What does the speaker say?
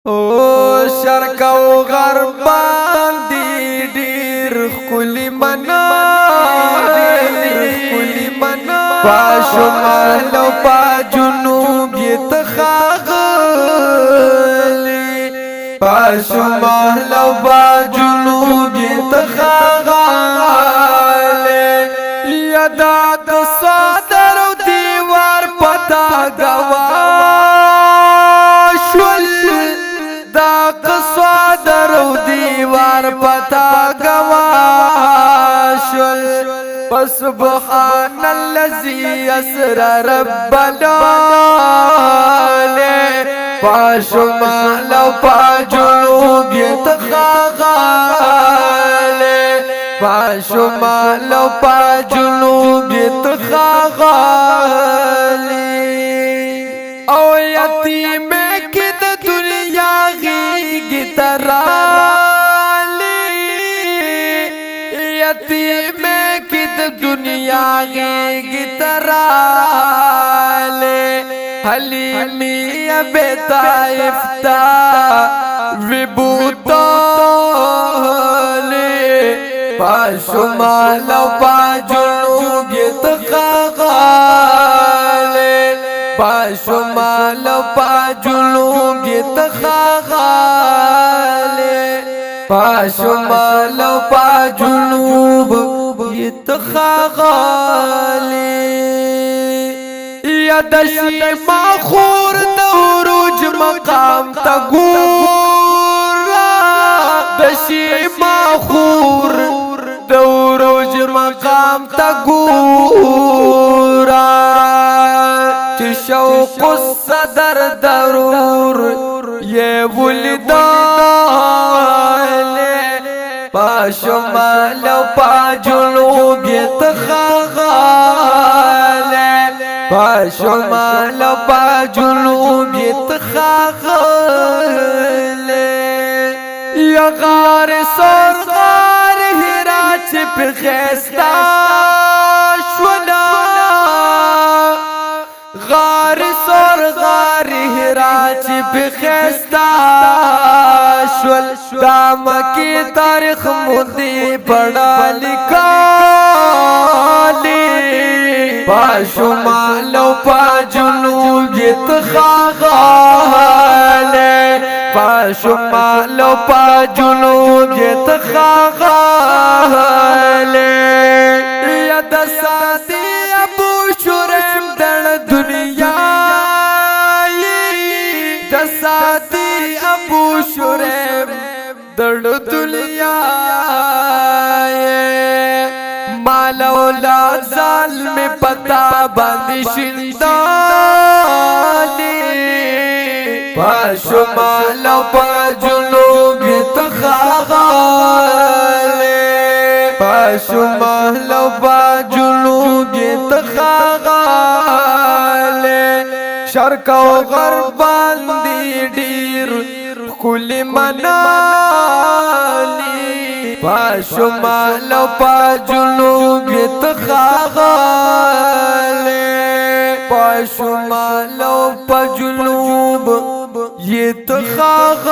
او شرق او غرب باندې ډیر خلی منا پا شمال او پا جنوب یې تخاغلی پا شمال او پا جنوب یې تخاغلی یادا د صدر او دیوار پتا گوا دیوار پتا گواشل فسبحان الذي اسرى ربنا فشمال وفجنوب يتخاغل فشمال وفجنوب يتخاغل او یتیم کی د دنیا غیږ ترالی یتیم کی د دنیا غیږ ترالی حلیمی بیتا افتا وبوتالی پاشمال و پاجنوب یتخاغلی پاشمال و پاجنوب یتخاغلی پاشمال و پاجنوب یتخاغلی یا دشی مخور دوروج مقام تا گورا دشی مخور دوروج مقام تا گورا شوق الصدر ضرور یہ ولدان پاشمال و پاجنوب یتخاغل پاشمال و پاجنوب یتخاغل یا غار سر غار ہرا چپ خیستا شونا غار سر غار ہرا چپ خیستا شول دام کی تاریخ مدی پڑا لکالی پاشمال و پاجنوب یتخاغل پاشمال و پاجنوب یتخاغل یا دساتی ابو شرم دن دنیا دساتی ابو شرم دن دنیا مال اولاد ظالم پتا باندې شندانی پاشمال و پاجنوب یتخاغل پاشمال و پاجنوب یتخاغل شرق او غرب باندې ډیر خلی منالی پاشمال و پاجنوب یتخاغل پاشمال و پاجنوب یتخاغل